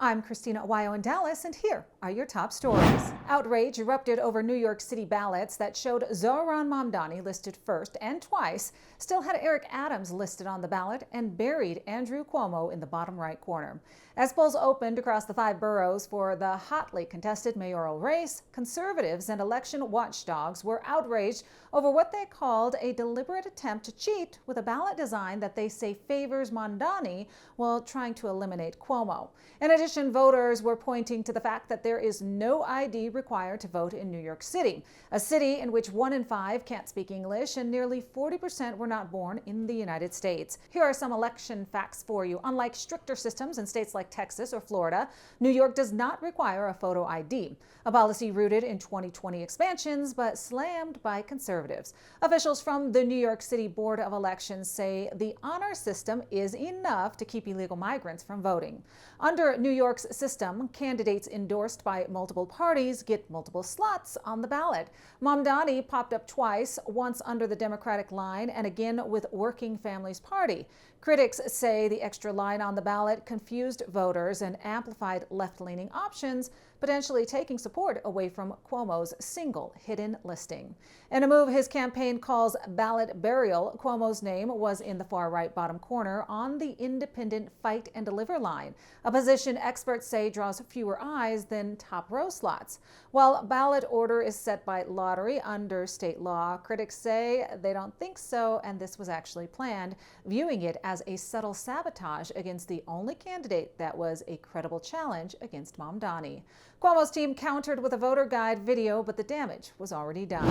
I'm Christina Aguayo in Dallas, and here are your top stories. Outrage erupted over New York City ballots that showed Zohran Mamdani listed first and twice, still had Eric Adams listed on the ballot, and buried Andrew Cuomo in the bottom right corner. As polls opened across the 5 boroughs for the hotly contested mayoral race, conservatives and election watchdogs were outraged over what they called a deliberate attempt to cheat with a ballot design that they say favors Mamdani while trying to eliminate Cuomo. In addition, voters were pointing to the fact that there is no ID required to vote in New York City, a city in which 1 in 5 can't speak English and nearly 40% were not born in the United States. Here are some election facts for you. Unlike stricter systems in states like Texas or Florida, New York does not require a photo ID, a policy rooted in 2020 expansions but slammed by conservatives. Officials from the New York City Board of Elections say the honor system is enough to keep illegal migrants from voting. Under New York's system, candidates endorsed by multiple parties get multiple slots on the ballot. Mamdani popped up twice, once under the Democratic line and again with Working Families Party. Critics say the extra line on the ballot confused voters and amplified left-leaning options, potentially taking support away from Cuomo's single hidden listing. In a move his campaign calls ballot burial, Cuomo's name was in the far-right bottom corner on the independent Fight and Deliver line, a position experts say draws fewer eyes than top row slots. While ballot order is set by lottery under state law, critics say they don't think so, and this was actually planned, viewing it as a subtle sabotage against the only candidate that was a credible challenge against Mamdani. Cuomo's team countered with a voter guide video, but the damage was already done.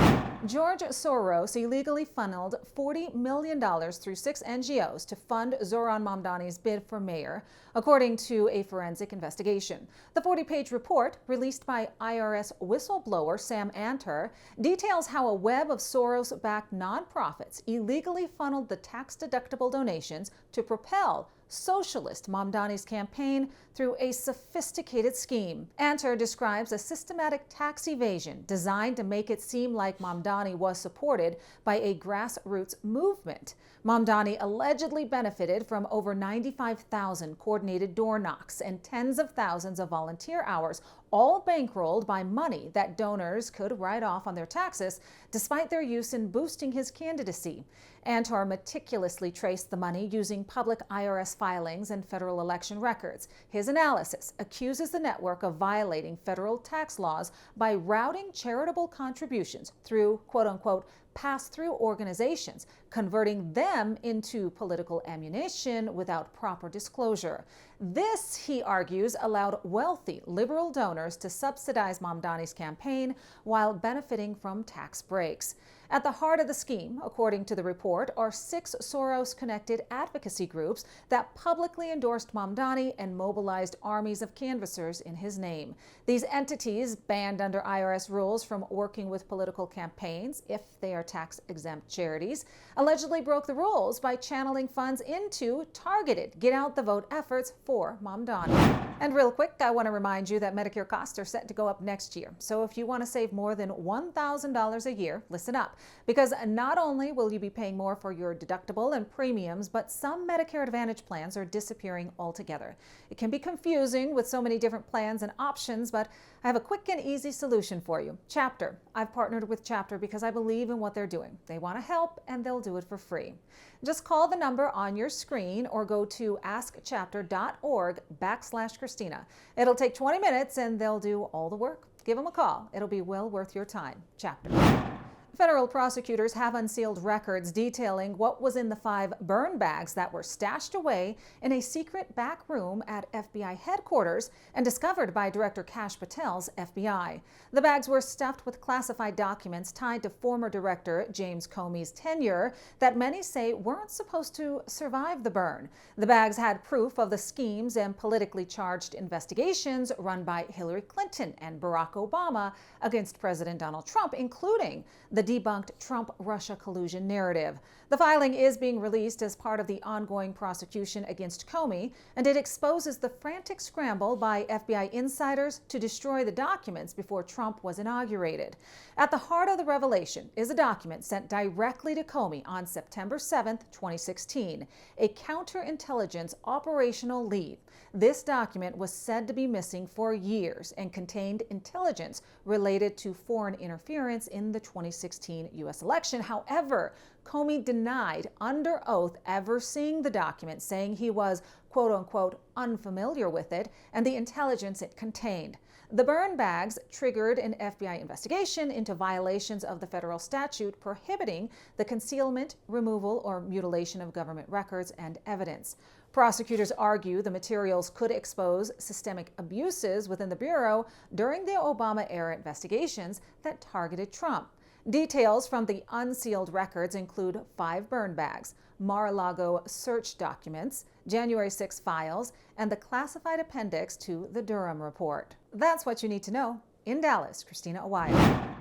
George Soros illegally funneled $40 million through 6 NGOs to fund Zohran Mamdani's bid for mayor, according to a forensic investigation. The 40-page report, released by IRS whistleblower Sam Anter, details how a web of Soros-backed nonprofits illegally funneled the tax-deductible donations to propel socialist Mamdani's campaign through a sophisticated scheme. Anter describes a systematic tax evasion designed to make it seem like Mamdani was supported by a grassroots movement. Mamdani allegedly benefited from over 95,000 coordinated door knocks and tens of thousands of volunteer hours, all bankrolled by money that donors could write off on their taxes, despite their use in boosting his candidacy. Anter meticulously traced the money using public IRS filings and federal election records. His analysis accuses the network of violating federal tax laws by routing charitable contributions through quote-unquote pass-through organizations, converting them into political ammunition without proper disclosure. This, he argues, allowed wealthy liberal donors to subsidize Mamdani's campaign while benefiting from tax breaks. At the heart of the scheme, according to the report, are 6 Soros-connected advocacy groups that publicly endorsed Mamdani and mobilized armies of canvassers in his name. These entities, banned under IRS rules from working with political campaigns if they are tax-exempt charities, allegedly broke the rules by channeling funds into targeted get-out-the-vote efforts for Mamdani. And real quick, I want to remind you that Medicare costs are set to go up next year. So if you want to save more than $1,000 a year, listen up. Because not only will you be paying more for your deductible and premiums, but some Medicare Advantage plans are disappearing altogether. It can be confusing with so many different plans and options, but I have a quick and easy solution for you. Chapter. I've partnered with Chapter because I believe in what they're doing. They want to help, and they'll do it for free. Just call the number on your screen or go to askchapter.org/Christina. It'll take 20 minutes, and they'll do all the work. Give them a call. It'll be well worth your time. Chapter. Federal prosecutors have unsealed records detailing what was in the 5 burn bags that were stashed away in a secret back room at FBI headquarters and discovered by Director Kash Patel's FBI. The bags were stuffed with classified documents tied to former Director James Comey's tenure that many say weren't supposed to survive the burn. The bags had proof of the schemes and politically charged investigations run by Hillary Clinton and Barack Obama against President Donald Trump, including the debunked Trump-Russia collusion narrative. The filing is being released as part of the ongoing prosecution against Comey, and it exposes the frantic scramble by FBI insiders to destroy the documents before Trump was inaugurated. At the heart of the revelation is a document sent directly to Comey on September 7, 2016, a counterintelligence operational lead. This document was said to be missing for years and contained intelligence related to foreign interference in the 2016 U.S. election. However, Comey denied under oath ever seeing the document, saying he was, quote unquote, unfamiliar with it and the intelligence it contained. The burn bags triggered an FBI investigation into violations of the federal statute prohibiting the concealment, removal, or mutilation of government records and evidence. Prosecutors argue the materials could expose systemic abuses within the Bureau during the Obama-era investigations that targeted Trump. Details from the unsealed records include 5 burn bags, Mar-a-Lago search documents, January 6 files, and the classified appendix to the Durham report. That's what you need to know. In Dallas, Christina Aguayo.